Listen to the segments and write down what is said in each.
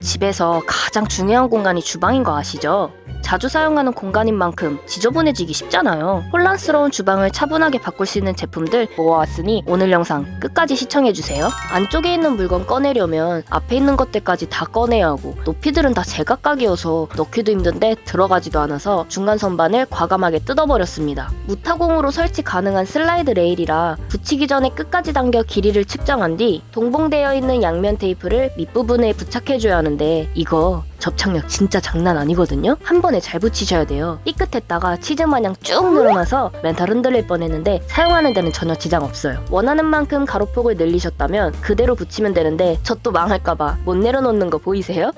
집에서 가장 중요한 공간이 주방인 거 아시죠? 자주 사용하는 공간인 만큼 지저분해지기 쉽잖아요. 혼란스러운 주방을 차분하게 바꿀 수 있는 제품들 모아왔으니 오늘 영상 끝까지 시청해주세요. 안쪽에 있는 물건 꺼내려면 앞에 있는 것들까지 다 꺼내야 하고 높이들은 다 제각각이어서 넣기도 힘든데 들어가지도 않아서 중간 선반을 과감하게 뜯어버렸습니다. 무타공으로 설치 가능한 슬라이드 레일이라 붙이기 전에 끝까지 당겨 길이를 측정한 뒤 동봉되어 있는 양면 테이프를 밑부분에 부착해줘야 하는데 이거 접착력 진짜 장난 아니거든요? 한 번에 잘 붙이셔야 돼요. 삐끗했다가 치즈 마냥 쭉 늘어나서 멘탈 흔들릴 뻔했는데 사용하는 데는 전혀 지장 없어요. 원하는 만큼 가로폭을 늘리셨다면 그대로 붙이면 되는데 저 또 망할까봐 못 내려놓는 거 보이세요?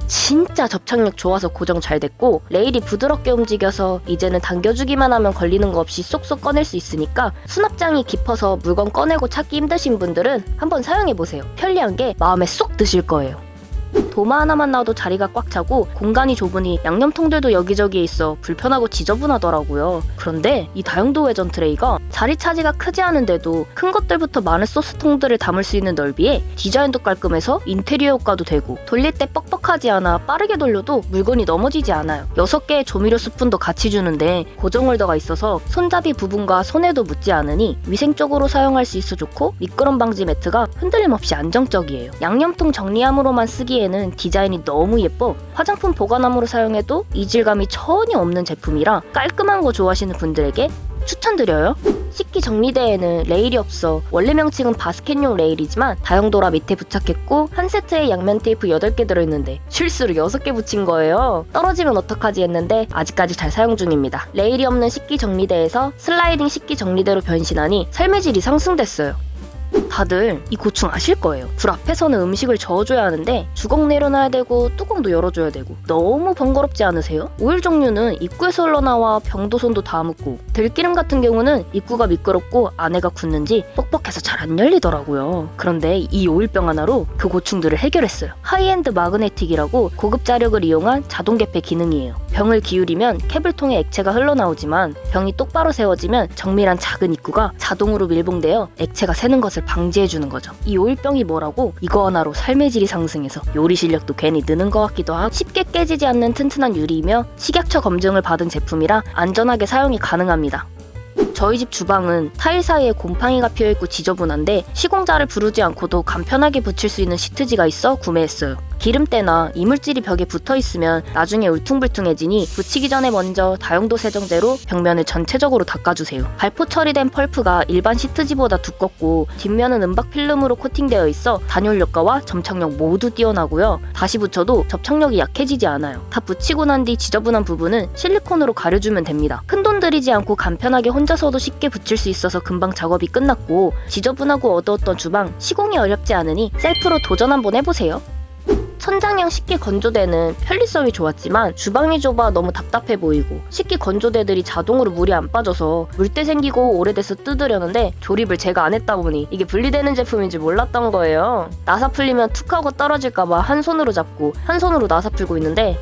진짜 접착력 좋아서 고정 잘 됐고 레일이 부드럽게 움직여서 이제는 당겨주기만 하면 걸리는 거 없이 쏙쏙 꺼낼 수 있으니까 수납장이 깊어서 물건 꺼내고 찾기 힘드신 분들은 한번 사용해보세요. 편리한 게 마음에 쏙 드실 거예요. 도마 하나만 놔도 자리가 꽉 차고 공간이 좁으니 양념통들도 여기저기에 있어 불편하고 지저분하더라고요. 그런데 이 다용도 회전 트레이가 자리 차지가 크지 않은데도 큰 것들부터 많은 소스통들을 담을 수 있는 넓이에 디자인도 깔끔해서 인테리어 효과도 되고 돌릴 때 뻑뻑하지 않아 빠르게 돌려도 물건이 넘어지지 않아요. 6개의 조미료 스푼도 같이 주는데 고정 홀더가 있어서 손잡이 부분과 손에도 묻지 않으니 위생적으로 사용할 수 있어 좋고 미끄럼 방지 매트가 흔들림 없이 안정적이에요. 양념통 정리함으로만 쓰기에는 디자인이 너무 예뻐 화장품 보관함으로 사용해도 이질감이 전혀 없는 제품이라 깔끔한 거 좋아하시는 분들에게 추천드려요. 씻기 정리대에는 레일이 없어 원래 명칭은 바스켓용 레일이지만 다용도라 밑에 부착했고 한 세트에 양면 테이프 8개 들어있는데 실수로 6개 붙인 거예요. 떨어지면 어떡하지 했는데 아직까지 잘 사용 중입니다. 레일이 없는 씻기 정리대에서 슬라이딩 씻기 정리대로 변신하니 삶의 질이 상승됐어요. 다들 이 고충 아실 거예요. 불 앞에서는 음식을 저어줘야 하는데 주걱 내려놔야 되고 뚜껑도 열어줘야 되고 너무 번거롭지 않으세요? 오일 종류는 입구에서 흘러나와 병도 손도 다 묻고 들기름 같은 경우는 입구가 미끄럽고 안에가 굳는지 뻑뻑해서 잘 안 열리더라고요. 그런데 이 오일병 하나로 그 고충들을 해결했어요. 하이엔드 마그네틱이라고 고급 자력을 이용한 자동 개폐 기능이에요. 병을 기울이면 캡을 통해 액체가 흘러나오지만 병이 똑바로 세워지면 정밀한 작은 입구가 자동으로 밀봉되어 액체가 새는 것을 방지해주는 거죠. 이 오일병이 뭐라고 이거 하나로 삶의 질이 상승해서 요리 실력도 괜히 느는 것 같기도 하고 쉽게 깨지지 않는 튼튼한 유리이며 식약처 검증을 받은 제품이라 안전하게 사용이 가능합니다. 저희 집 주방은 타일 사이에 곰팡이가 피어있고 지저분한데 시공자를 부르지 않고도 간편하게 붙일 수 있는 시트지가 있어 구매했어요. 기름때나 이물질이 벽에 붙어있으면 나중에 울퉁불퉁해지니 붙이기 전에 먼저 다용도 세정제로 벽면을 전체적으로 닦아주세요. 발포 처리된 펄프가 일반 시트지보다 두껍고 뒷면은 은박 필름으로 코팅되어 있어 단열 효과와 점착력 모두 뛰어나고요. 다시 붙여도 접착력이 약해지지 않아요. 다 붙이고 난 뒤 지저분한 부분은 실리콘으로 가려주면 됩니다. 큰돈 들이지 않고 간편하게 혼자서도 쉽게 붙일 수 있어서 금방 작업이 끝났고 지저분하고 어두웠던 주방 시공이 어렵지 않으니 셀프로 도전 한번 해보세요. 천장형 식기 건조대는 편리성이 좋았지만 주방이 좁아 너무 답답해 보이고 식기 건조대들이 자동으로 물이 안 빠져서 물때 생기고 오래돼서 뜯으려는데 조립을 제가 안 했다 보니 이게 분리되는 제품인지 몰랐던 거예요. 나사 풀리면 툭 하고 떨어질까봐 한 손으로 잡고 한 손으로 나사 풀고 있는데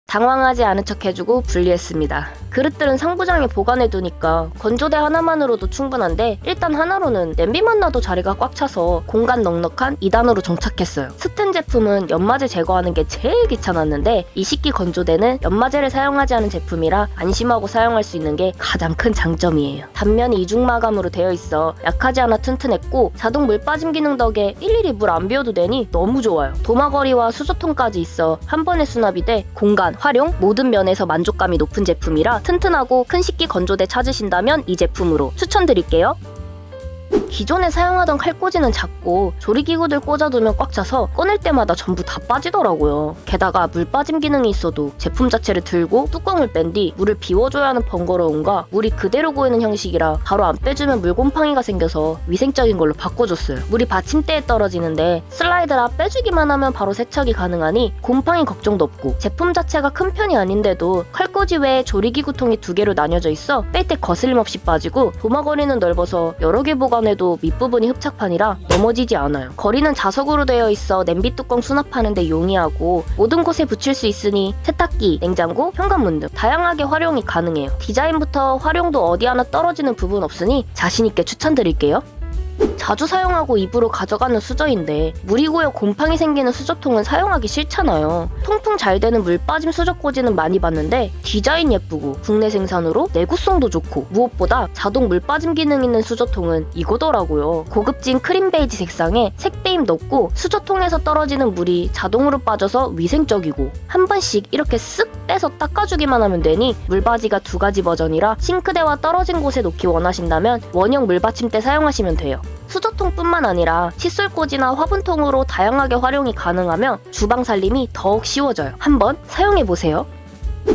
당황하지 않은 척 해주고 분리했습니다. 그릇들은 상부장에 보관해두니까 건조대 하나만으로도 충분한데 일단 하나로는 냄비만 놔도 자리가 꽉 차서 공간 넉넉한 2단으로 정착했어요. 스텐 제품은 연마제 제거하는 게 제일 귀찮았는데 이 식기 건조대는 연마제를 사용하지 않은 제품이라 안심하고 사용할 수 있는 게 가장 큰 장점이에요. 단면이 이중 마감으로 되어 있어 약하지 않아 튼튼했고 자동 물 빠짐 기능 덕에 일일이 물 안 비워도 되니 너무 좋아요. 도마거리와 수저통까지 있어 한 번에 수납이 돼 공간, 활용 모든 면에서 만족감이 높은 제품이라 튼튼하고 큰 식기 건조대 찾으신다면 이 제품으로 추천드릴게요. 기존에 사용하던 칼꽂이는 작고 조리기구들 꽂아두면 꽉 차서 꺼낼 때마다 전부 다 빠지더라고요. 게다가 물 빠짐 기능이 있어도 제품 자체를 들고 뚜껑을 뺀 뒤 물을 비워줘야 하는 번거로움과 물이 그대로 고이는 형식이라 바로 안 빼주면 물 곰팡이가 생겨서 위생적인 걸로 바꿔줬어요. 물이 받침대에 떨어지는데 슬라이드라 빼주기만 하면 바로 세척이 가능하니 곰팡이 걱정도 없고 제품 자체가 큰 편이 아닌데도 칼꽂이 외에 조리기구통이 2개로 나뉘어져 있어 뺄 때 거슬림 없이 빠지고 도마거리는 넓어서 여러 개 보관해도 밑부분이 흡착판이라 넘어지지 않아요. 거리는 자석으로 되어 있어 냄비 뚜껑 수납하는 데 용이하고 모든 곳에 붙일 수 있으니 세탁기, 냉장고, 현관문 등 다양하게 활용이 가능해요. 디자인부터 활용도 어디 하나 떨어지는 부분 없으니 자신있게 추천드릴게요. 자주 사용하고 입으로 가져가는 수저인데 물이 고여 곰팡이 생기는 수저통은 사용하기 싫잖아요. 통풍 잘 되는 물 빠짐 수저꽂이는 많이 봤는데 디자인 예쁘고 국내 생산으로 내구성도 좋고 무엇보다 자동 물 빠짐 기능 있는 수저통은 이거더라고요. 고급진 크림 베이지 색상에 색배임 넣고 수저통에서 떨어지는 물이 자동으로 빠져서 위생적이고 한 번씩 이렇게 쓱 빼서 닦아주기만 하면 되니 물받이가 2가지 버전이라 싱크대와 떨어진 곳에 놓기 원하신다면 원형 물받침대 사용하시면 돼요. 수저통뿐만 아니라 칫솔꽂이나 화분통으로 다양하게 활용이 가능하며 주방 살림이 더욱 쉬워져요. 한번 사용해보세요.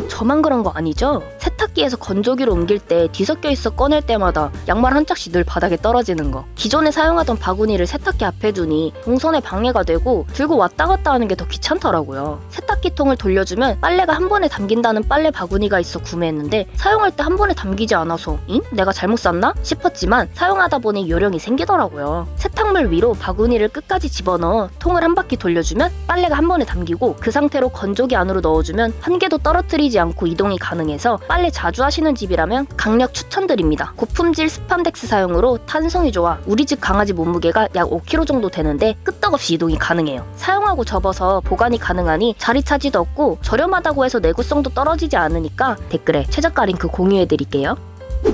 저만 그런 거 아니죠? 세탁기에서 건조기로 옮길 때 뒤섞여 있어 꺼낼 때마다 양말 한 짝씩 늘 바닥에 떨어지는 거. 기존에 사용하던 바구니를 세탁기 앞에 두니 동선에 방해가 되고 들고 왔다 갔다 하는 게 더 귀찮더라고요. 세탁기통을 돌려주면 빨래가 한 번에 담긴다는 빨래 바구니가 있어 구매했는데 사용할 때 한 번에 담기지 않아서 내가 잘못 샀나? 싶었지만 사용하다 보니 요령이 생기더라고요. 세탁물 위로 바구니를 끝까지 집어넣어 통을 한 바퀴 돌려주면 빨래가 한 번에 담기고 그 상태로 건조기 안으로 넣어주면 한 개도 떨어뜨리지 않고 이동이 가능해서 빨래 자주 하시는 집이라면 강력 추천드립니다. 고품질 스판덱스 사용으로 탄성이 좋아 우리 집 강아지 몸무게가 약 5kg 정도 되는데 끄떡없이 이동이 가능해요. 사용하고 접어서 보관이 가능하니 자리 차지도 없고 저렴하다고 해서 내구성도 떨어지지 않으니까 댓글에 최저가 링크 공유해드릴게요.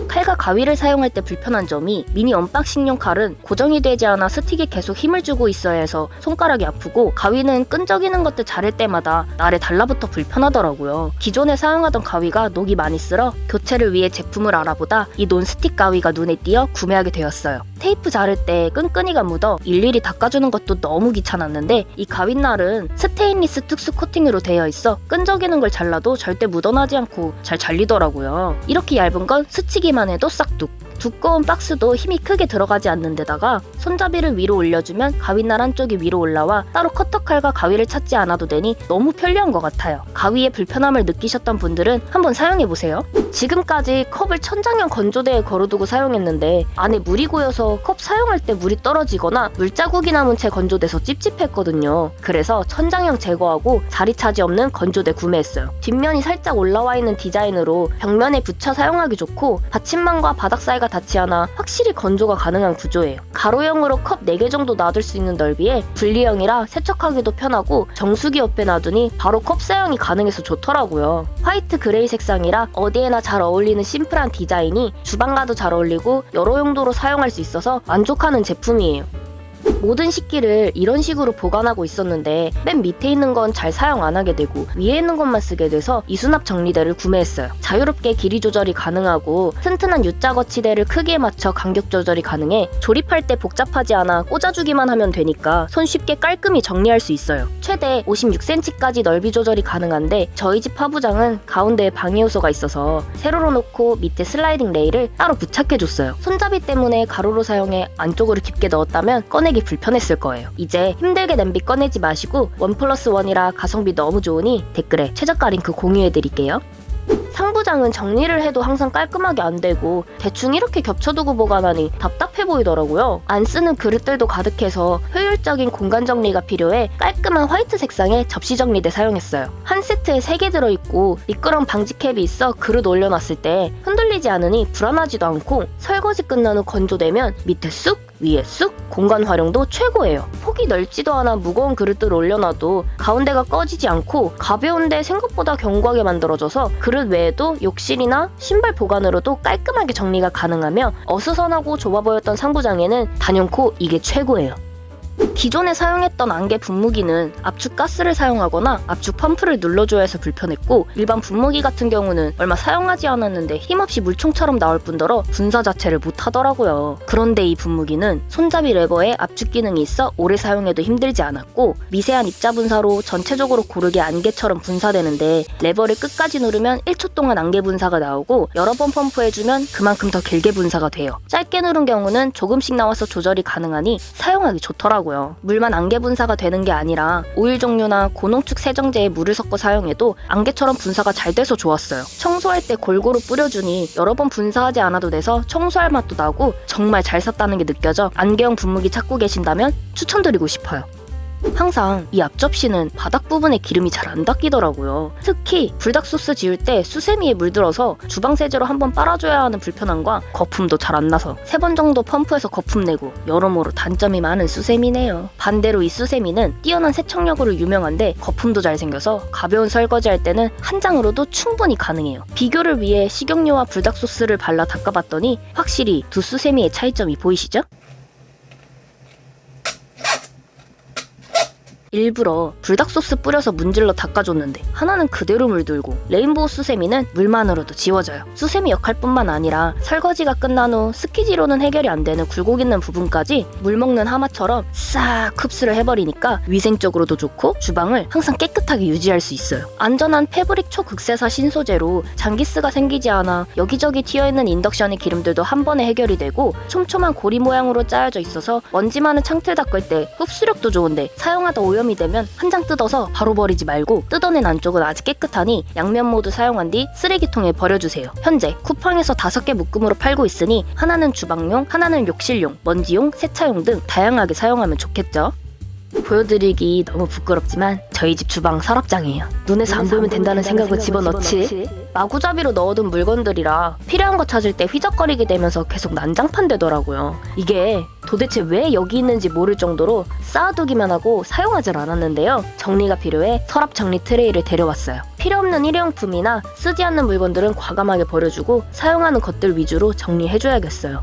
칼과 가위를 사용할 때 불편한 점이 미니 언박싱용 칼은 고정이 되지 않아 스틱에 계속 힘을 주고 있어야 해서 손가락이 아프고 가위는 끈적이는 것들 자를 때마다 날에 달라붙어 불편하더라고요. 기존에 사용하던 가위가 녹이 많이 쓸어 교체를 위해 제품을 알아보다 이 논스틱 가위가 눈에 띄어 구매하게 되었어요. 테이프 자를 때 끈끈이가 묻어 일일이 닦아주는 것도 너무 귀찮았는데 이 가윗날은 스테인리스 특수 코팅으로 되어 있어 끈적이는 걸 잘라도 절대 묻어나지 않고 잘 잘리더라고요. 이렇게 얇은 건 스치기만 해도 싹둑. 두꺼운 박스도 힘이 크게 들어가지 않는 데다가 손잡이를 위로 올려주면 가윗날 한쪽이 위로 올라와 따로 커터칼과 가위를 찾지 않아도 되니 너무 편리한 것 같아요. 가위의 불편함을 느끼셨던 분들은 한번 사용해보세요. 지금까지 컵을 천장형 건조대에 걸어두고 사용했는데 안에 물이 고여서 컵 사용할 때 물이 떨어지거나 물자국이 남은 채 건조돼서 찝찝했거든요. 그래서 천장형 제거하고 자리 차지 없는 건조대 구매했어요. 뒷면이 살짝 올라와 있는 디자인으로 벽면에 붙여 사용하기 좋고 받침망과 바닥 사이가 닿지 않아 확실히 건조가 가능한 구조예요. 가로형으로 컵 4개 정도 놔둘 수 있는 넓이에 분리형이라 세척하기도 편하고 정수기 옆에 놔두니 바로 컵 사용이 가능해서 좋더라고요. 화이트 그레이 색상이라 어디에나 잘 어울리는 심플한 디자인이 주방과도 잘 어울리고 여러 용도로 사용할 수 있어서 만족하는 제품이에요. 모든 식기를 이런 식으로 보관하고 있었는데 맨 밑에 있는 건 잘 사용 안 하게 되고 위에 있는 것만 쓰게 돼서 이수납 정리대를 구매했어요. 자유롭게 길이 조절이 가능하고 튼튼한 U자 거치대를 크기에 맞춰 간격 조절이 가능해 조립할 때 복잡하지 않아 꽂아주기만 하면 되니까 손쉽게 깔끔히 정리할 수 있어요. 최대 56cm까지 넓이 조절이 가능한데 저희 집 화부장은 가운데에 방해 요소가 있어서 세로로 놓고 밑에 슬라이딩 레일을 따로 부착해줬어요. 손잡이 때문에 가로로 사용해 안쪽으로 깊게 넣었다면 꺼내기 불편했을 거예요. 이제 힘들게 냄비 꺼내지 마시고 1+1이라 가성비 너무 좋으니 댓글에 최저가 링크 공유해드릴게요. 상부장은 정리를 해도 항상 깔끔하게 안 되고 대충 이렇게 겹쳐두고 보관하니 답답해 보이더라고요. 안 쓰는 그릇들도 가득해서 효율적인 공간 정리가 필요해 깔끔한 화이트 색상의 접시 정리대 사용했어요. 한 세트에 3개 들어있고 미끄럼 방지 캡이 있어 그릇 올려놨을 때 흔들리지 않으니 불안하지도 않고 설거지 끝난 후 건조되면 밑에 쑥 위에 쑥 공간 활용도 최고예요. 폭이 넓지도 않아 무거운 그릇들 올려놔도 가운데가 꺼지지 않고 가벼운데 생각보다 견고하게 만들어져서 그릇 외에도 욕실이나 신발 보관으로도 깔끔하게 정리가 가능하며 어수선하고 좁아 보였던 상부장에는 단연코 이게 최고예요. 기존에 사용했던 안개 분무기는 압축 가스를 사용하거나 압축 펌프를 눌러줘야 해서 불편했고 일반 분무기 같은 경우는 얼마 사용하지 않았는데 힘없이 물총처럼 나올 뿐더러 분사 자체를 못하더라고요. 그런데 이 분무기는 손잡이 레버에 압축 기능이 있어 오래 사용해도 힘들지 않았고 미세한 입자 분사로 전체적으로 고르게 안개처럼 분사되는데 레버를 끝까지 누르면 1초 동안 안개 분사가 나오고 여러 번 펌프해주면 그만큼 더 길게 분사가 돼요. 짧게 누른 경우는 조금씩 나와서 조절이 가능하니 사용하기 좋더라고요. 물만 안개 분사가 되는 게 아니라 오일 종류나 고농축 세정제에 물을 섞어 사용해도 안개처럼 분사가 잘 돼서 좋았어요. 청소할 때 골고루 뿌려주니 여러 번 분사하지 않아도 돼서 청소할 맛도 나고 정말 잘 샀다는 게 느껴져 안개형 분무기 찾고 계신다면 추천드리고 싶어요. 항상 이 앞접시는 바닥 부분에 기름이 잘 안 닦이더라고요. 특히 불닭소스 지을 때 수세미에 물들어서 주방 세제로 한번 빨아줘야 하는 불편함과 거품도 잘 안 나서 3번 정도 펌프해서 거품 내고 여러모로 단점이 많은 수세미네요. 반대로 이 수세미는 뛰어난 세척력으로 유명한데 거품도 잘 생겨서 가벼운 설거지 할 때는 한 장으로도 충분히 가능해요. 비교를 위해 식용유와 불닭소스를 발라 닦아봤더니 확실히 두 수세미의 차이점이 보이시죠? 일부러 불닭소스 뿌려서 문질러 닦아줬는데 하나는 그대로 물들고 레인보우 수세미는 물만으로도 지워져요. 수세미 역할뿐만 아니라 설거지가 끝난 후 스키지로는 해결이 안 되는 굴곡 있는 부분까지 물 먹는 하마처럼 싹 흡수를 해버리니까 위생적으로도 좋고 주방을 항상 깨끗하게 유지할 수 있어요. 안전한 패브릭 초극세사 신소재로 장기스가 생기지 않아 여기저기 튀어있는 인덕션의 기름들도 한 번에 해결이 되고 촘촘한 고리 모양으로 짜여져 있어서 먼지 많은 창틀 닦을 때 흡수력도 좋은데 사용하다 오염이 되면 한 장 뜯어서 바로 버리지 말고 뜯어낸 안쪽은 아직 깨끗하니 양면 모두 사용한 뒤 쓰레기통에 버려주세요. 현재 쿠팡에서 5개 묶음으로 팔고 있으니 하나는 주방용, 하나는 욕실용, 먼지용, 세차용 등 다양하게 사용하면 좋겠죠? 보여드리기 너무 부끄럽지만 저희 집 주방 서랍장이에요. 눈에서 안 보이면 된다는 생각으로 집어넣지 마구잡이로 넣어둔 물건들이라 필요한 거 찾을 때 휘적거리게 되면서 계속 난장판 되더라고요. 이게 도대체 왜 여기 있는지 모를 정도로 쌓아두기만 하고 사용하질 않았는데요. 정리가 필요해 서랍 정리 트레이를 데려왔어요. 필요없는 일회용품이나 쓰지 않는 물건들은 과감하게 버려주고 사용하는 것들 위주로 정리해줘야겠어요.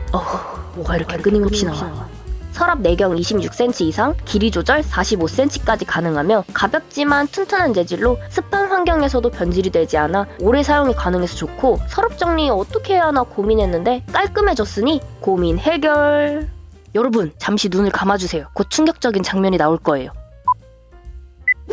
뭐가 이렇게 끊임없이 나와. 서랍 내경 26cm 이상, 길이 조절 45cm까지 가능하며 가볍지만 튼튼한 재질로 습한 환경에서도 변질이 되지 않아 오래 사용이 가능해서 좋고 서랍 정리 어떻게 해야 하나 고민했는데 깔끔해졌으니 고민 해결! 여러분 잠시 눈을 감아주세요. 곧 충격적인 장면이 나올 거예요.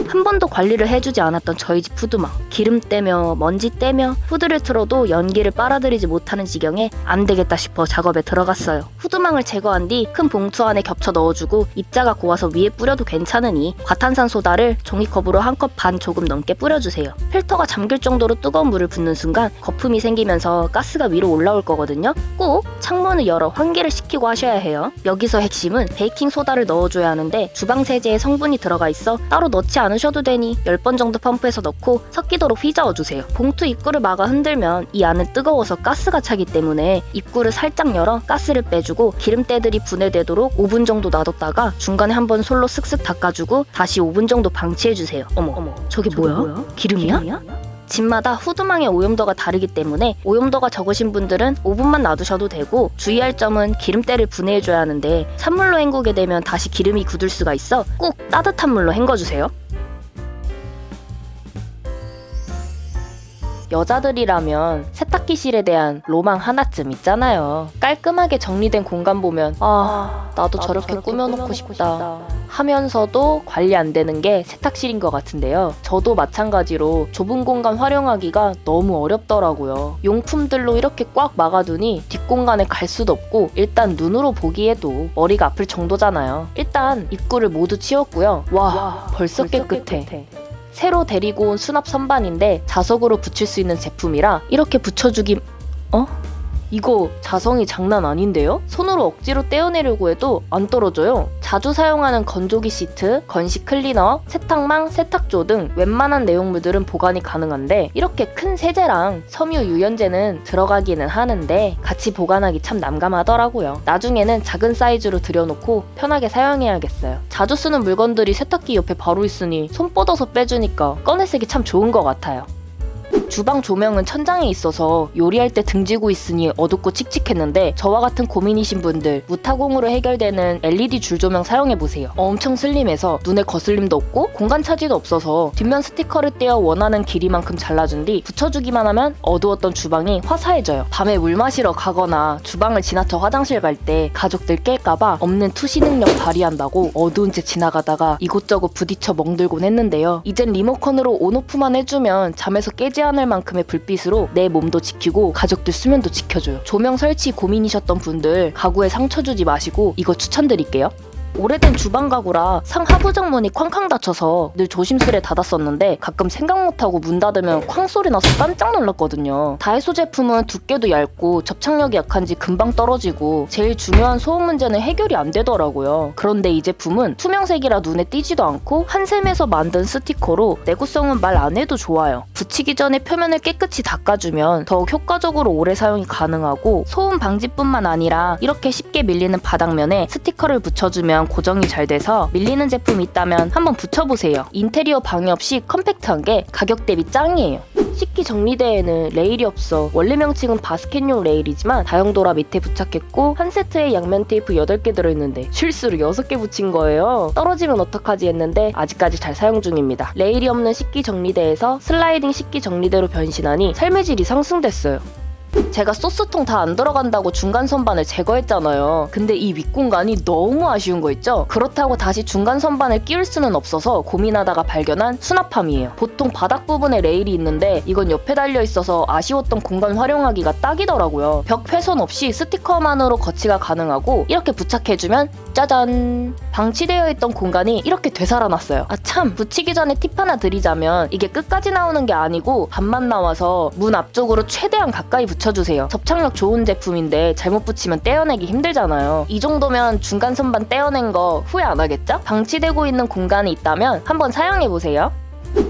한 번도 관리를 해주지 않았던 저희 집 후드망. 기름 떼며 먼지 떼며 후드를 틀어도 연기를 빨아들이지 못하는 지경에 안 되겠다 싶어 작업에 들어갔어요. 후드망을 제거한 뒤 큰 봉투 안에 겹쳐 넣어주고 입자가 고와서 위에 뿌려도 괜찮으니 과탄산소다를 종이컵으로 1컵 반 조금 넘게 뿌려주세요. 필터가 잠길 정도로 뜨거운 물을 붓는 순간 거품이 생기면서 가스가 위로 올라올 거거든요. 꼭 창문을 열어 환기를 시키고 하셔야 해요. 여기서 핵심은 베이킹소다를 넣어줘야 하는데 주방세제에 성분이 들어가 있어 따로 넣지 않으셔도 되니 10번 정도 펌프해서 넣고 섞이도록 휘저어주세요. 봉투 입구를 막아 흔들면 이 안은 뜨거워서 가스가 차기 때문에 입구를 살짝 열어 가스를 빼주고 기름때들이 분해되도록 5분 정도 놔뒀다가 중간에 한번 솔로 슥슥 닦아주고 다시 5분 정도 방치해주세요. 어머, 저게 뭐야? 기름이야? 집마다 후드망의 오염도가 다르기 때문에 오염도가 적으신 분들은 5분만 놔두셔도 되고 주의할 점은 기름때를 분해해줘야 하는데 찬물로 헹구게 되면 다시 기름이 굳을 수가 있어 꼭 따뜻한 물로 헹궈주세요. 여자들이라면 세탁기실에 대한 로망 하나쯤 있잖아요. 깔끔하게 정리된 공간 보면 나도 저렇게 꾸며놓고 싶다 하면서도 관리 안 되는 게 세탁실인 것 같은데요. 저도 마찬가지로 좁은 공간 활용하기가 너무 어렵더라고요. 용품들로 이렇게 꽉 막아두니 뒷공간에 갈 수도 없고 일단 눈으로 보기에도 머리가 아플 정도잖아요. 일단 입구를 모두 치웠고요. 와, 벌써 깨끗해. 새로 데리고 온 수납 선반인데 자석으로 붙일 수 있는 제품이라 이렇게 붙여주기... 이거 자성이 장난 아닌데요? 손으로 억지로 떼어내려고 해도 안 떨어져요. 자주 사용하는 건조기 시트, 건식 클리너, 세탁망, 세탁조 등 웬만한 내용물들은 보관이 가능한데 이렇게 큰 세제랑 섬유 유연제는 들어가기는 하는데 같이 보관하기 참 난감하더라고요. 나중에는 작은 사이즈로 들여놓고 편하게 사용해야겠어요. 자주 쓰는 물건들이 세탁기 옆에 바로 있으니 손 뻗어서 빼주니까 꺼내 쓰기 참 좋은 것 같아요. 주방 조명은 천장에 있어서 요리할 때 등지고 있으니 어둡고 칙칙했는데 저와 같은 고민이신 분들 무타공으로 해결되는 LED 줄 조명 사용해보세요. 엄청 슬림해서 눈에 거슬림도 없고 공간 차지도 없어서 뒷면 스티커를 떼어 원하는 길이만큼 잘라준 뒤 붙여주기만 하면 어두웠던 주방이 화사해져요. 밤에 물 마시러 가거나 주방을 지나쳐 화장실 갈 때 가족들 깰까봐 없는 투시 능력 발휘한다고 어두운 채 지나가다가 이곳저곳 부딪혀 멍들곤 했는데요. 이젠 리모컨으로 온오프만 해주면 잠에서 깨지 않을 만큼의 불빛으로 내 몸도 지키고 가족들 수면도 지켜줘요. 조명 설치 고민이셨던 분들 가구에 상처 주지 마시고 이거 추천드릴게요. 오래된 주방 가구라 상하부 정문이 쾅쾅 닫혀서 늘 조심스레 닫았었는데 가끔 생각 못하고 문 닫으면 쾅 소리 나서 깜짝 놀랐거든요. 다이소 제품은 두께도 얇고 접착력이 약한지 금방 떨어지고 제일 중요한 소음 문제는 해결이 안 되더라고요. 그런데 이 제품은 투명색이라 눈에 띄지도 않고 한샘에서 만든 스티커로 내구성은 말 안 해도 좋아요. 붙이기 전에 표면을 깨끗이 닦아주면 더욱 효과적으로 오래 사용이 가능하고 소음 방지뿐만 아니라 이렇게 쉽게 밀리는 바닥면에 스티커를 붙여주면 고정이 잘 돼서 밀리는 제품이 있다면 한번 붙여보세요. 인테리어 방해 없이 컴팩트한 게 가격 대비 짱이에요. 식기 정리대에는 레일이 없어 원래 명칭은 바스켓용 레일이지만 다용도라 밑에 부착했고 한 세트에 양면 테이프 8개 들어있는데 실수로 6개 붙인 거예요. 떨어지면 어떡하지 했는데 아직까지 잘 사용 중입니다. 레일이 없는 식기 정리대에서 슬라이딩 식기 정리대로 변신하니 삶의 질이 상승됐어요. 제가 소스통 다 안 들어간다고 중간 선반을 제거했잖아요. 근데 이 윗공간이 너무 아쉬운 거 있죠? 그렇다고 다시 중간 선반을 끼울 수는 없어서 고민하다가 발견한 수납함이에요. 보통 바닥 부분에 레일이 있는데 이건 옆에 달려있어서 아쉬웠던 공간 활용하기가 딱이더라고요. 벽 훼손 없이 스티커만으로 거치가 가능하고 이렇게 부착해주면 짜잔! 방치되어 있던 공간이 이렇게 되살아났어요. 아 참! 붙이기 전에 팁 하나 드리자면 이게 끝까지 나오는 게 아니고 반만 나와서 문 앞쪽으로 최대한 가까이 붙여주세요. 접착력 좋은 제품인데 잘못 붙이면 떼어내기 힘들잖아요. 이 정도면 중간 선반 떼어낸 거 후회 안 하겠죠? 방치되고 있는 공간이 있다면 한번 사용해보세요.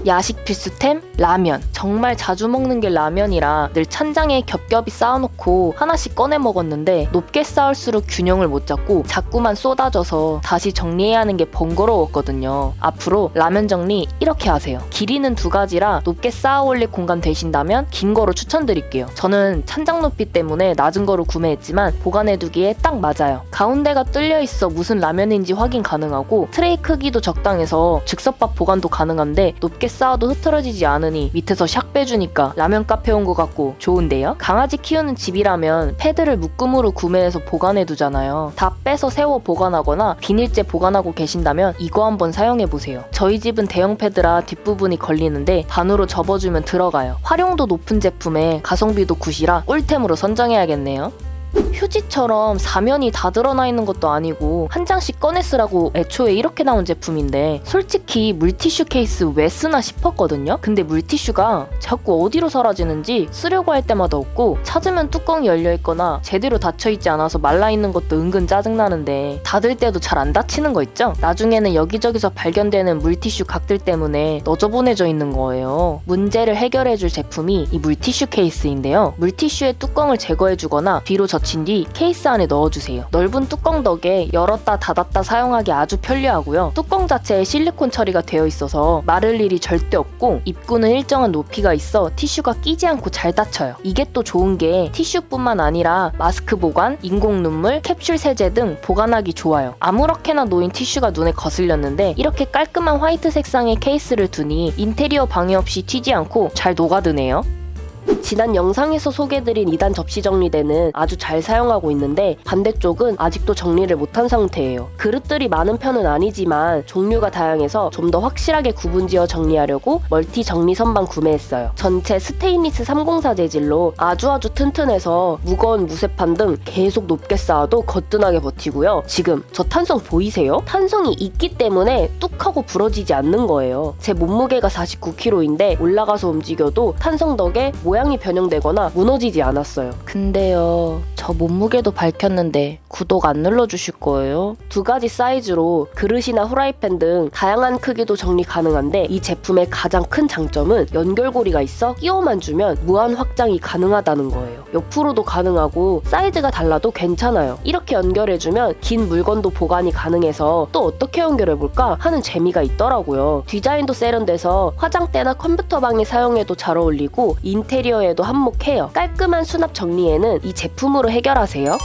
야식 필수템? 라면. 정말 자주 먹는 게 라면이라 늘 찬장에 겹겹이 쌓아놓고 하나씩 꺼내 먹었는데 높게 쌓을수록 균형을 못 잡고 자꾸만 쏟아져서 다시 정리해야 하는 게 번거로웠거든요. 앞으로 라면 정리 이렇게 하세요. 길이는 2가지라 높게 쌓아 올릴 공간 되신다면 긴 거로 추천드릴게요. 저는 찬장 높이 때문에 낮은 거로 구매했지만 보관해두기에 딱 맞아요. 가운데가 뚫려 있어 무슨 라면인지 확인 가능하고 트레이 크기도 적당해서 즉석밥 보관도 가능한데 높게 쌓아도 흐트러지지 않으니 밑에서 샥 빼주니까 라면 카페 온 것 같고 좋은데요? 강아지 키우는 집이라면 패드를 묶음으로 구매해서 보관해두잖아요. 다 빼서 세워 보관하거나 비닐째 보관하고 계신다면 이거 한번 사용해보세요. 저희 집은 대형 패드라 뒷부분이 걸리는데 반으로 접어주면 들어가요. 활용도 높은 제품에 가성비도 굿이라 꿀템으로 선정해야겠네요. 휴지처럼 사면이 다 드러나 있는 것도 아니고 한 장씩 꺼내 쓰라고 애초에 이렇게 나온 제품인데 솔직히 물티슈 케이스 왜 쓰나 싶었거든요. 근데 물티슈가 자꾸 어디로 사라지는지 쓰려고 할 때마다 없고 찾으면 뚜껑이 열려있거나 제대로 닫혀있지 않아서 말라있는 것도 은근 짜증나는데 닫을 때도 잘 안 닫히는 거 있죠? 나중에는 여기저기서 발견되는 물티슈 각들 때문에 너저보내져 있는 거예요. 문제를 해결해줄 제품이 이 물티슈 케이스인데요. 물티슈의 뚜껑을 제거해주거나 뒤로 젖힌 뒤 케이스 안에 넣어주세요. 넓은 뚜껑 덕에 열었다 닫았다 사용하기 아주 편리하고요. 뚜껑 자체에 실리콘 처리가 되어 있어서 마를 일이 절대 없고 입구는 일정한 높이가 있어 티슈가 끼지 않고 잘 닫혀요. 이게 또 좋은 게 티슈뿐만 아니라 마스크 보관, 인공 눈물, 캡슐 세제 등 보관하기 좋아요. 아무렇게나 놓인 티슈가 눈에 거슬렸는데 이렇게 깔끔한 화이트 색상의 케이스를 두니 인테리어 방해 없이 튀지 않고 잘 녹아드네요. 지난 영상에서 소개해드린 2단 접시 정리대는 아주 잘 사용하고 있는데 반대쪽은 아직도 정리를 못한 상태예요. 그릇들이 많은 편은 아니지만 종류가 다양해서 좀 더 확실하게 구분지어 정리하려고 멀티 정리 선반 구매했어요. 전체 스테인리스 304 재질로 아주 튼튼해서 무거운 무쇠판 등 계속 높게 쌓아도 거뜬하게 버티고요. 지금 저 탄성 보이세요? 탄성이 있기 때문에 뚝 하고 부러지지 않는 거예요. 제 몸무게가 49kg인데 올라가서 움직여도 탄성 덕에 모양이 변형되거나 무너지지 않았어요. 근데요, 저 몸무게도 밝혔는데 구독 안 눌러주실 거예요? 2가지 사이즈로 그릇이나 후라이팬 등 다양한 크기도 정리 가능한데 이 제품의 가장 큰 장점은 연결고리가 있어 끼워만 주면 무한 확장이 가능하다는 거예요. 옆으로도 가능하고 사이즈가 달라도 괜찮아요. 이렇게 연결해주면 긴 물건도 보관이 가능해서 또 어떻게 연결해볼까 하는 재미가 있더라고요. 디자인도 세련돼서 화장대나 컴퓨터방에 사용해도 잘 어울리고 인테리어에도 한몫해요. 깔끔한 수납 정리에는 이 제품으로 해결하세요.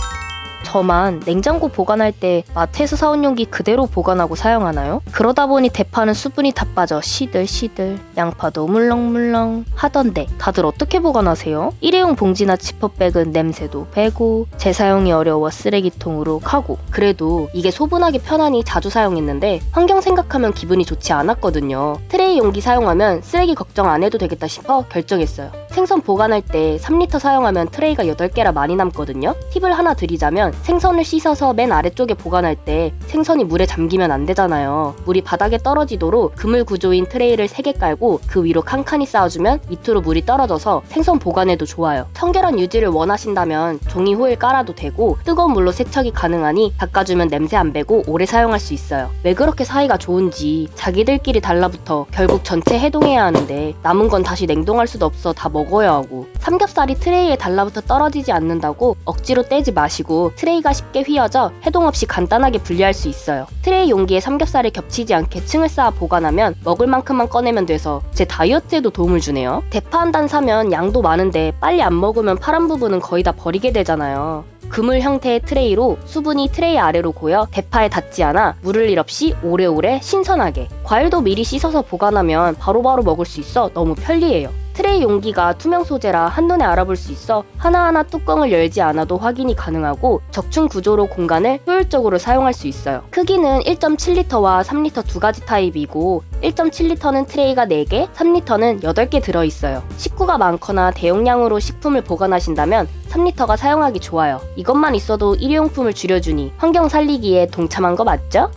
저만 냉장고 보관할 때 마트에서 사온 용기 그대로 보관하고 사용하나요? 그러다 보니 대파는 수분이 다 빠져 시들시들, 양파도 물렁물렁 하던데 다들 어떻게 보관하세요? 일회용 봉지나 지퍼백은 냄새도 배고 재사용이 어려워 쓰레기통으로 가고 그래도 이게 소분하기 편하니 자주 사용했는데 환경 생각하면 기분이 좋지 않았거든요. 트레이 용기 사용하면 쓰레기 걱정 안 해도 되겠다 싶어 결정했어요. 생선 보관할 때 3리터 사용하면 트레이가 8개라 많이 남거든요. 팁을 하나 드리자면 생선을 씻어서 맨 아래쪽에 보관할 때 생선이 물에 잠기면 안 되잖아요. 물이 바닥에 떨어지도록 그물 구조인 트레이를 3개 깔고 그 위로 칸칸이 쌓아주면 밑으로 물이 떨어져서 생선 보관에도 좋아요. 청결한 유지를 원하신다면 종이 호일 깔아도 되고 뜨거운 물로 세척이 가능하니 닦아주면 냄새 안 배고 오래 사용할 수 있어요. 왜 그렇게 사이가 좋은지 자기들끼리 달라붙어 결국 전체 해동해야 하는데 남은 건 다시 냉동할 수도 없어 다 먹어야 하고, 삼겹살이 트레이에 달라붙어 떨어지지 않는다고 억지로 떼지 마시고 트레이가 쉽게 휘어져 해동 없이 간단하게 분리할 수 있어요. 트레이 용기에 삼겹살이 겹치지 않게 층을 쌓아 보관하면 먹을 만큼만 꺼내면 돼서 제 다이어트에도 도움을 주네요. 대파 한 단 사면 양도 많은데 빨리 안 먹으면 파란 부분은 거의 다 버리게 되잖아요. 그물 형태의 트레이로 수분이 트레이 아래로 고여 대파에 닿지 않아 물을 일 없이 오래오래 신선하게, 과일도 미리 씻어서 보관하면 바로바로 먹을 수 있어 너무 편리해요. 트레이 용기가 투명 소재라 한눈에 알아볼 수 있어 하나하나 뚜껑을 열지 않아도 확인이 가능하고 적층 구조로 공간을 효율적으로 사용할 수 있어요. 크기는 1.7리터와 3리터 두 가지 타입이고 1.7리터는 트레이가 4개, 3리터는 8개 들어있어요. 식구가 많거나 대용량으로 식품을 보관하신다면 3리터가 사용하기 좋아요. 이것만 있어도 일회용품을 줄여주니 환경 살리기에 동참한 거 맞죠?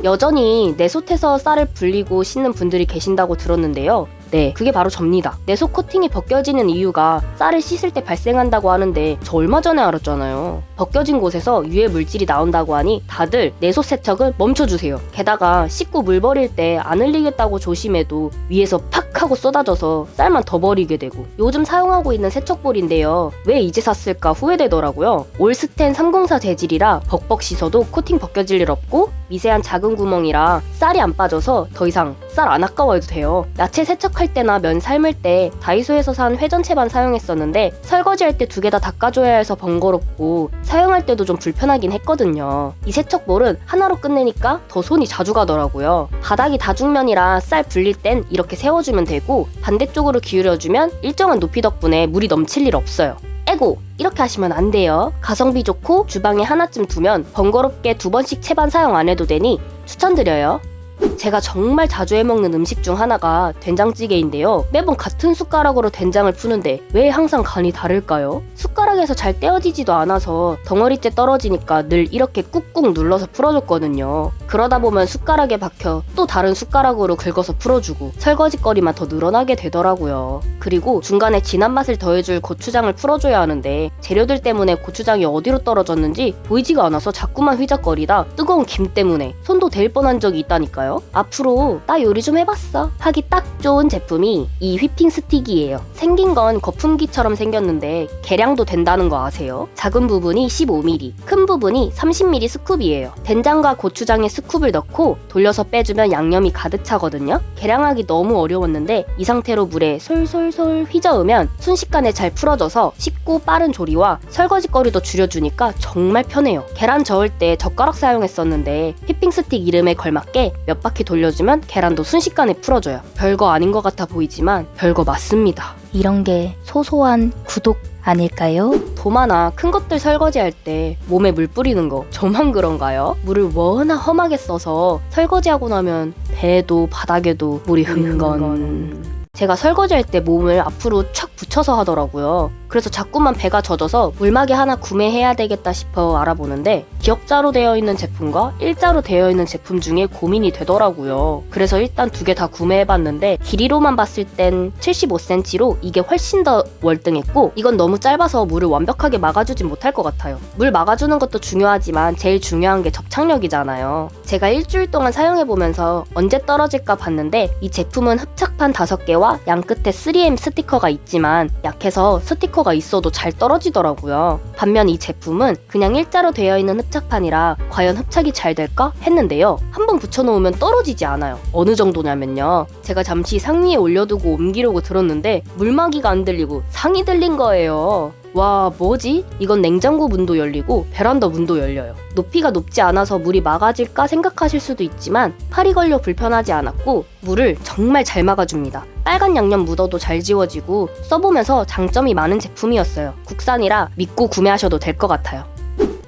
여전히 내솥에서 쌀을 불리고 씻는 분들이 계신다고 들었는데요. 네, 그게 바로 접니다. 내솥 코팅이 벗겨지는 이유가 쌀을 씻을 때 발생한다고 하는데 저 얼마 전에 알았잖아요. 벗겨진 곳에서 유해 물질이 나온다고 하니 다들 내솥 세척을 멈춰주세요. 게다가 씻고 물 버릴 때 안 흘리겠다고 조심해도 위에서 팍 하고 쏟아져서 쌀만 더 버리게 되고, 요즘 사용하고 있는 세척볼인데요. 왜 이제 샀을까 후회되더라고요. 올스텐 304 재질이라 벅벅 씻어도 코팅 벗겨질 일 없고 미세한 작은 구멍이라 쌀이 안 빠져서 더 이상 쌀 안 아까워해도 돼요. 야채 세척할 때나 면 삶을 때 다이소에서 산 회전채반 사용했었는데 설거지할 때 2개 다 닦아줘야 해서 번거롭고 사용할 때도 좀 불편하긴 했거든요. 이 세척볼은 하나로 끝내니까 더 손이 자주 가더라고요. 바닥이 다중면이라 쌀 불릴 땐 이렇게 세워주면 되고 반대쪽으로 기울여주면 일정한 높이 덕분에 물이 넘칠 일 없어요. 에고! 이렇게 하시면 안 돼요. 가성비 좋고 주방에 하나쯤 두면 번거롭게 2번씩 채반 사용 안 해도 되니 추천드려요. 제가 정말 자주 해먹는 음식 중 하나가 된장찌개인데요. 매번 같은 숟가락으로 된장을 푸는데 왜 항상 간이 다를까요? 숟가락에서 잘 떼어지지도 않아서 덩어리째 떨어지니까 늘 이렇게 꾹꾹 눌러서 풀어줬거든요. 그러다 보면 숟가락에 박혀 또 다른 숟가락으로 긁어서 풀어주고 설거지거리만 더 늘어나게 되더라고요. 그리고 중간에 진한 맛을 더해줄 고추장을 풀어줘야 하는데 재료들 때문에 고추장이 어디로 떨어졌는지 보이지가 않아서 자꾸만 휘적거리다 뜨거운 김 때문에 손도 댈 뻔한 적이 있다니까요. 앞으로 나 요리 좀 해봤어 하기 딱 좋은 제품이 이 휘핑 스틱이에요. 생긴 건 거품기처럼 생겼는데 계량도 된다는 거 아세요? 작은 부분이 15mm, 큰 부분이 30mm 스쿱이에요. 된장과 고추장에 스쿱을 넣고 돌려서 빼주면 양념이 가득 차거든요. 계량하기 너무 어려웠는데 이 상태로 물에 솔솔솔 휘저으면 순식간에 잘 풀어져서 쉽고 빠른 조리와 설거지거리도 줄여주니까 정말 편해요. 계란 저을 때 젓가락 사용했었는데 휘핑 스틱 이름에 걸맞게 몇 바퀴 돌려주면 계란도 순식간에 풀어져요. 별거 아닌 것 같아 보이지만 별거 맞습니다. 이런 게 소소한 구독 아닐까요? 도마나 큰 것들 설거지할 때 몸에 물 뿌리는 거 저만 그런가요? 물을 워낙 험하게 써서 설거지하고 나면 배에도 바닥에도 물이 흥건. 제가 설거지할 때 몸을 앞으로 촥 붙여서 하더라고요. 그래서 자꾸만 배가 젖어서 물막이 하나 구매해야 되겠다 싶어 알아보는데 기역자로 되어 있는 제품과 일자로 되어 있는 제품 중에 고민이 되더라고요. 그래서 일단 2개 다 구매해봤는데 길이로만 봤을 땐 75cm로 이게 훨씬 더 월등했고 이건 너무 짧아서 물을 완벽하게 막아주진 못할 것 같아요. 물 막아주는 것도 중요하지만 제일 중요한 게 접착력이잖아요. 제가 일주일 동안 사용해보면서 언제 떨어질까 봤는데 이 제품은 흡착판 5개와 양 끝에 3M 스티커가 있지만 약해서 스티커가 있어도 잘 떨어지더라고요. 반면 이 제품은 그냥 일자로 되어 있는 흡착판이라 과연 흡착이 잘 될까 했는데요. 한번 붙여놓으면 떨어지지 않아요. 어느 정도냐면요. 제가 잠시 상위에 올려두고 옮기려고 들었는데 물막이가 안 들리고 상이 들린 거예요. 와, 뭐지? 이건 냉장고 문도 열리고 베란다 문도 열려요. 높이가 높지 않아서 물이 막아질까 생각하실 수도 있지만 팔이 걸려 불편하지 않았고 물을 정말 잘 막아줍니다. 빨간 양념 묻어도 잘 지워지고 써보면서 장점이 많은 제품이었어요. 국산이라 믿고 구매하셔도 될 것 같아요.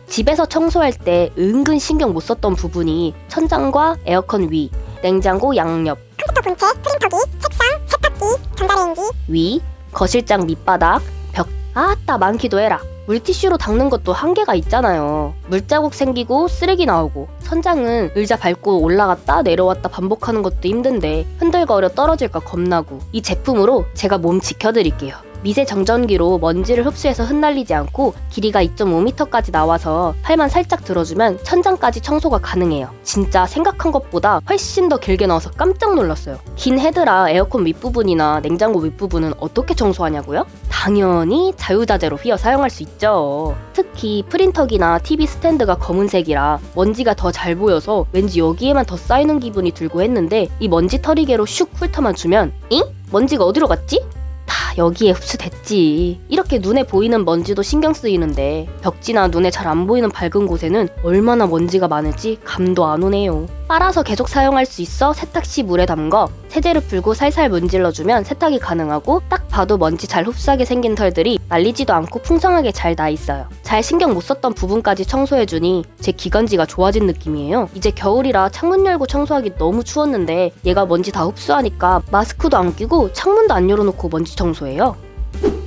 집에서 청소할 때 은근 신경 못 썼던 부분이 천장과 에어컨 위, 냉장고 양옆, 컴퓨터 본체, 프린터기, 책상, 세탁기, 전자레인지 위, 거실장 밑바닥, 벽, 아따 많기도 해라. 물티슈로 닦는 것도 한계가 있잖아요. 물자국 생기고 쓰레기 나오고, 천장은 의자 밟고 올라갔다 내려왔다 반복하는 것도 힘든데 흔들거려 떨어질까 겁나고. 이 제품으로 제가 몸 지켜드릴게요. 미세 정전기로 먼지를 흡수해서 흩날리지 않고 길이가 2.5m까지 나와서 팔만 살짝 들어주면 천장까지 청소가 가능해요. 진짜 생각한 것보다 훨씬 더 길게 나와서 깜짝 놀랐어요. 긴 헤드라 에어컨 윗부분이나 냉장고 윗부분은 어떻게 청소하냐고요? 당연히 자유자재로 휘어 사용할 수 있죠. 특히 프린터기나 TV 스탠드가 검은색이라 먼지가 더 잘 보여서 왠지 여기에만 더 쌓이는 기분이 들고 했는데, 이 먼지 털이개로 슉 훑어만 주면 잉? 먼지가 어디로 갔지? 다 여기에 흡수됐지. 이렇게 눈에 보이는 먼지도 신경 쓰이는데 벽지나 눈에 잘 안 보이는 밝은 곳에는 얼마나 먼지가 많을지 감도 안 오네요. 빨아서 계속 사용할 수 있어 세탁 시 물에 담궈 세제를 풀고 살살 문질러주면 세탁이 가능하고, 딱 봐도 먼지 잘 흡수하게 생긴 털들이 말리지도 않고 풍성하게 잘 나 있어요. 잘 신경 못 썼던 부분까지 청소해주니 제 기관지가 좋아진 느낌이에요. 이제 겨울이라 창문 열고 청소하기 너무 추웠는데 얘가 먼지 다 흡수하니까 마스크도 안 끼고 창문도 안 열어놓고 먼지 청소해요.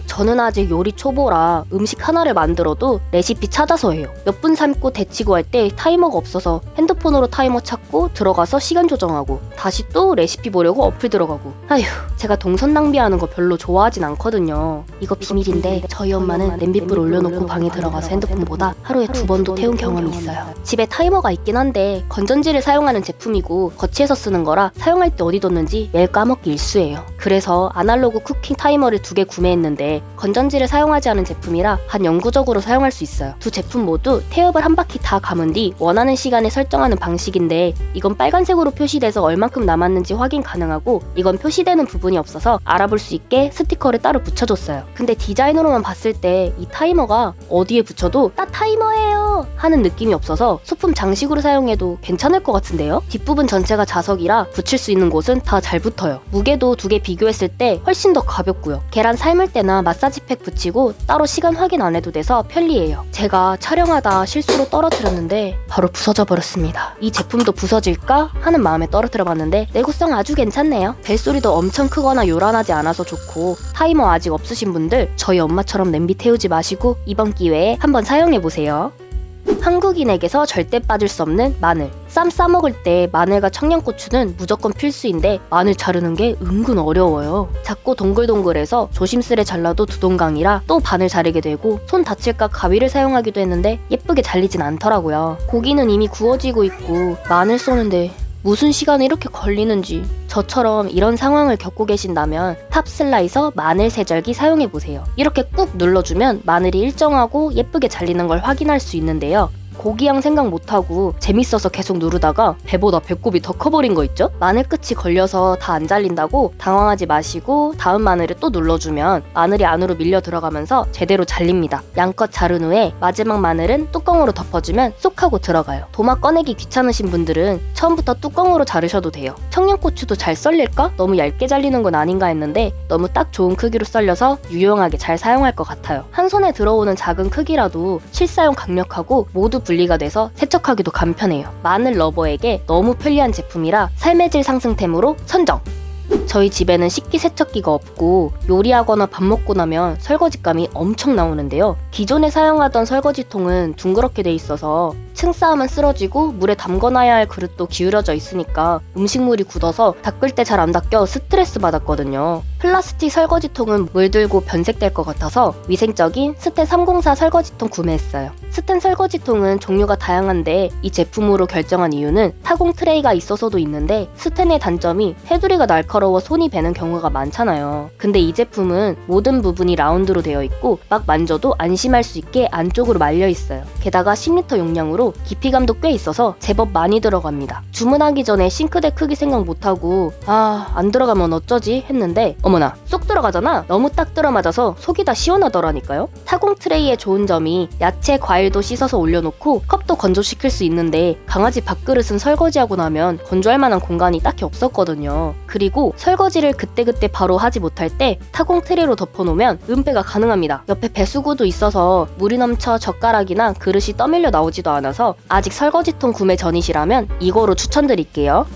저는 아직 요리 초보라 음식 하나를 만들어도 레시피 찾아서 해요. 몇 분 삶고 데치고 할 때 타이머가 없어서 핸드폰으로 타이머 찾고 들어가서 시간 조정하고, 다시 또 레시피 보려고 어플 들어가고. 아휴, 제가 동선 낭비하는 거 별로 좋아하진 않거든요. 이거 비밀인데 저희 엄마는 냄비불 올려놓고 방에 들어가서 핸드폰 보다 하루에 2번도 태운 경험이 있어요. 집에 타이머가 있긴 한데 건전지를 사용하는 제품이고 거치해서 쓰는 거라 사용할 때 어디 뒀는지 매일 까먹기 일쑤예요. 그래서 아날로그 쿠킹 타이머를 2개 구매했는데 건전지를 사용하지 않은 제품이라 반영구적으로 사용할 수 있어요. 두 제품 모두 태엽을 한 바퀴 다 감은 뒤 원하는 시간에 설정하는 방식인데, 이건 빨간색으로 표시돼서 얼만큼 남았는지 확인 가능하고, 이건 표시되는 부분이 없어서 알아볼 수 있게 스티커를 따로 붙여줬어요. 근데 디자인으로만 봤을 때 이 타이머가 어디에 붙여도 나 타이머예요 하는 느낌이 없어서 소품 장식으로 사용해도 괜찮을 것 같은데요? 뒷부분 전체가 자석이라 붙일 수 있는 곳은 다 잘 붙어요. 무게도 2개 비교했을 때 훨씬 더 가볍고요. 계란 삶을 때나 마사지팩 붙이고 따로 시간 확인 안 해도 돼서 편리해요. 제가 촬영하다 실수로 떨어뜨렸는데 바로 부서져 버렸습니다. 이 제품도 부서질까 하는 마음에 떨어뜨려 봤는데 내구성 아주 괜찮네요. 벨소리도 엄청 크거나 요란하지 않아서 좋고, 타이머 아직 없으신 분들 저희 엄마처럼 냄비 태우지 마시고 이번 기회에 한번 사용해보세요. 한국인에게서 절대 빠질 수 없는 마늘. 쌈 싸먹을 때 마늘과 청양고추는 무조건 필수인데 마늘 자르는 게 은근 어려워요. 작고 동글동글해서 조심스레 잘라도 두동강이라 또 반을 자르게 되고, 손 다칠까 가위를 사용하기도 했는데 예쁘게 잘리진 않더라고요. 고기는 이미 구워지고 있고 마늘 쏘는데 무슨 시간이 이렇게 걸리는지. 저처럼 이런 상황을 겪고 계신다면 탑 슬라이서 마늘 세절기 사용해보세요. 이렇게 꾹 눌러주면 마늘이 일정하고 예쁘게 잘리는 걸 확인할 수 있는데요. 고기향 생각 못하고 재밌어서 계속 누르다가 배보다 배꼽이 더 커버린 거 있죠? 마늘 끝이 걸려서 다 안 잘린다고 당황하지 마시고 다음 마늘을 또 눌러주면 마늘이 안으로 밀려 들어가면서 제대로 잘립니다. 양껏 자른 후에 마지막 마늘은 뚜껑으로 덮어주면 쏙 하고 들어가요. 도마 꺼내기 귀찮으신 분들은 처음부터 뚜껑으로 자르셔도 돼요. 청양고추도 잘 썰릴까? 너무 얇게 잘리는 건 아닌가 했는데 너무 딱 좋은 크기로 썰려서 유용하게 잘 사용할 것 같아요. 한 손에 들어오는 작은 크기라도 실사용 강력하고 모두 분리가 돼서 세척하기도 간편해요. 마늘 러버에게 너무 편리한 제품이라 삶의 질 상승템으로 선정! 저희 집에는 식기세척기가 없고 요리하거나 밥 먹고 나면 설거지감이 엄청 나오는데요. 기존에 사용하던 설거지통은 둥그렇게 돼 있어서 층 쌓으면 쓰러지고 물에 담궈놔야 할 그릇도 기울어져 있으니까 음식물이 굳어서 닦을 때 잘 안 닦여 스트레스 받았거든요. 플라스틱 설거지통은 물들고 변색될 것 같아서 위생적인 스텐 304 설거지통 구매했어요. 스텐 설거지통은 종류가 다양한데 이 제품으로 결정한 이유는 타공 트레이가 있어서도 있는데, 스텐의 단점이 테두리가 날카로워 손이 베는 경우가 많잖아요. 근데 이 제품은 모든 부분이 라운드로 되어 있고 막 만져도 안심할 수 있게 안쪽으로 말려 있어요. 게다가 10리터 용량으로 깊이감도 꽤 있어서 제법 많이 들어갑니다. 주문하기 전에 싱크대 크기 생각 못하고 안 들어가면 어쩌지 했는데 어머나 쏙 들어가잖아. 너무 딱 들어맞아서 속이 다 시원하더라니까요. 타공 트레이의 좋은 점이 야채, 과일도 씻어서 올려놓고 컵도 건조시킬 수 있는데 강아지 밥그릇은 설거지하고 나면 건조할 만한 공간이 딱히 없었거든요. 그리고 설거지를 그때그때 바로 하지 못할 때 타공 트레이로 덮어놓으면 은폐가 가능합니다. 옆에 배수구도 있어서 물이 넘쳐 젓가락이나 그릇이 떠밀려 나오지도 않아서 아직 설거지통 구매 전이시라면 이거로 추천드릴게요.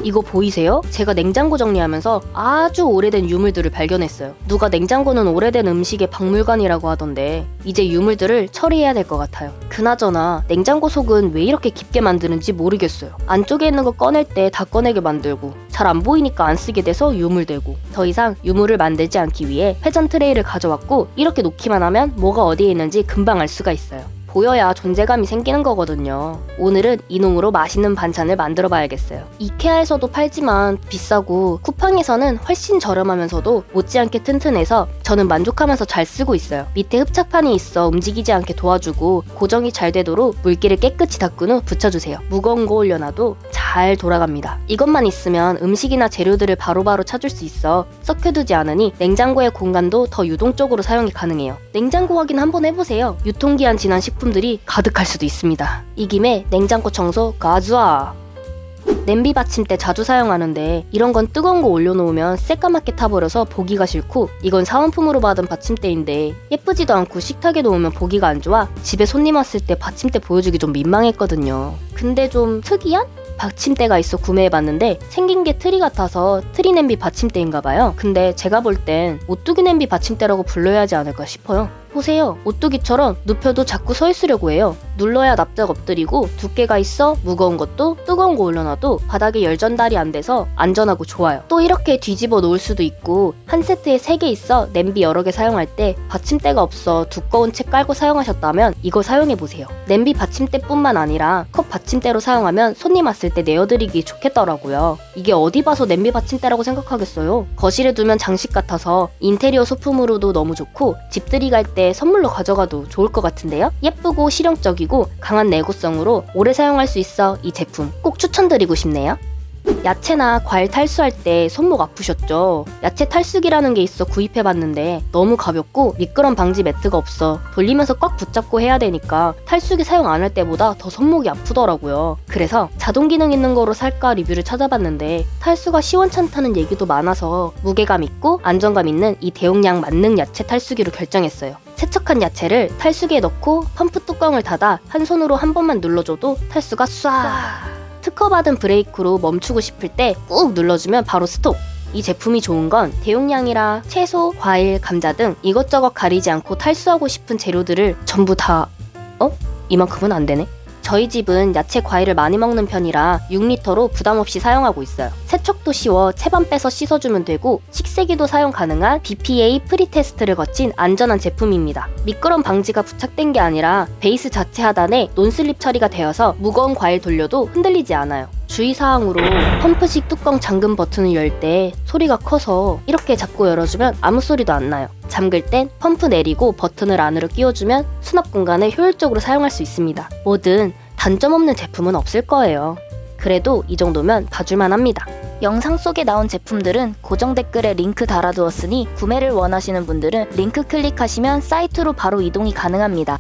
이거 보이세요? 제가 냉장고 정리하면서 아주 오래된 유물들을 발견했어요. 누가 냉장고는 오래된 음식의 박물관이라고 하던데 이제 유물들을 처리해야 될 것 같아요. 그나저나 냉장고 속은 왜 이렇게 깊게 만드는지 모르겠어요. 안쪽에 있는 거 꺼낼 때 다 꺼내게 만들고 잘 안 보이니까 안 쓰게 돼서 유물되고. 더 이상 유물을 만들지 않기 위해 회전 트레이를 가져왔고 이렇게 놓기만 하면 뭐가 어디에 있는지 금방 알 수가 있어요. 보여야 존재감이 생기는 거거든요. 오늘은 이놈으로 맛있는 반찬을 만들어 봐야겠어요. 이케아에서도 팔지만 비싸고 쿠팡에서는 훨씬 저렴하면서도 못지않게 튼튼해서 저는 만족하면서 잘 쓰고 있어요. 밑에 흡착판이 있어 움직이지 않게 도와주고 고정이 잘 되도록 물기를 깨끗이 닦은 후 붙여주세요. 무거운 거 올려놔도 잘 돌아갑니다. 이것만 있으면 음식이나 재료들을 바로바로 찾을 수 있어 썩혀두지 않으니 냉장고의 공간도 더 유동적으로 사용이 가능해요. 냉장고 확인 한번 해보세요. 유통기한 지난 식품들이 가득할 수도 있습니다. 이 김에 냉장고 청소 가즈아! 냄비 받침대 자주 사용하는데 이런 건 뜨거운 거 올려놓으면 새까맣게 타버려서 보기가 싫고, 이건 사은품으로 받은 받침대인데 예쁘지도 않고 식탁에 놓으면 보기가 안 좋아 집에 손님 왔을 때 받침대 보여주기 좀 민망했거든요. 근데 좀 특이한? 받침대가 있어 구매해봤는데 생긴 게 트리 같아서 트리 냄비 받침대인가봐요. 근데 제가 볼 땐 오뚜기 냄비 받침대라고 불러야 하지 않을까 싶어요. 보세요. 오뚜기처럼 눕혀도 자꾸 서 있으려고 해요. 눌러야 납작 엎드리고 두께가 있어 무거운 것도 뜨거운 거 올려놔도 바닥에 열 전달이 안 돼서 안전하고 좋아요. 또 이렇게 뒤집어 놓을 수도 있고, 한 세트에 3개 있어 냄비 여러 개 사용할 때 받침대가 없어 두꺼운 책 깔고 사용하셨다면 이거 사용해보세요. 냄비 받침대뿐만 아니라 컵 받침대로 사용하면 손님 왔을 때 내어드리기 좋겠더라고요. 이게 어디 봐서 냄비 받침대라고 생각하겠어요. 거실에 두면 장식 같아서 인테리어 소품으로도 너무 좋고 집들이 갈 때 선물로 가져가도 좋을 것 같은데요? 예쁘고 실용적이고 강한 내구성으로 오래 사용할 수 있어 이 제품 꼭 추천드리고 싶네요. 야채나 과일 탈수할 때 손목 아프셨죠? 야채 탈수기라는 게 있어 구입해봤는데 너무 가볍고 미끄럼 방지 매트가 없어 돌리면서 꽉 붙잡고 해야 되니까 탈수기 사용 안 할 때보다 더 손목이 아프더라고요. 그래서 자동 기능 있는 거로 살까 리뷰를 찾아봤는데 탈수가 시원찮다는 얘기도 많아서 무게감 있고 안정감 있는 이 대용량 만능 야채 탈수기로 결정했어요. 세척한 야채를 탈수기에 넣고 펌프 뚜껑을 닫아 한 손으로 한 번만 눌러줘도 탈수가 쏴! 특허받은 브레이크로 멈추고 싶을 때 꾹 눌러주면 바로 스톱! 이 제품이 좋은 건 대용량이라 채소, 과일, 감자 등 이것저것 가리지 않고 탈수하고 싶은 재료들을 전부 다... 이만큼은 안 되네? 저희 집은 야채, 과일을 많이 먹는 편이라 6리터로 부담없이 사용하고 있어요. 세척도 쉬워 채반 빼서 씻어주면 되고 식세기도 사용 가능한 BPA 프리테스트를 거친 안전한 제품입니다. 미끄럼 방지가 부착된 게 아니라 베이스 자체 하단에 논슬립 처리가 되어서 무거운 과일 돌려도 흔들리지 않아요. 주의사항으로 펌프식 뚜껑 잠금 버튼을 열 때 소리가 커서 이렇게 잡고 열어주면 아무 소리도 안 나요. 잠글 땐 펌프 내리고 버튼을 안으로 끼워주면 수납 공간을 효율적으로 사용할 수 있습니다. 뭐든 단점 없는 제품은 없을 거예요. 그래도 이 정도면 봐줄만 합니다. 영상 속에 나온 제품들은 고정 댓글에 링크 달아두었으니 구매를 원하시는 분들은 링크 클릭하시면 사이트로 바로 이동이 가능합니다.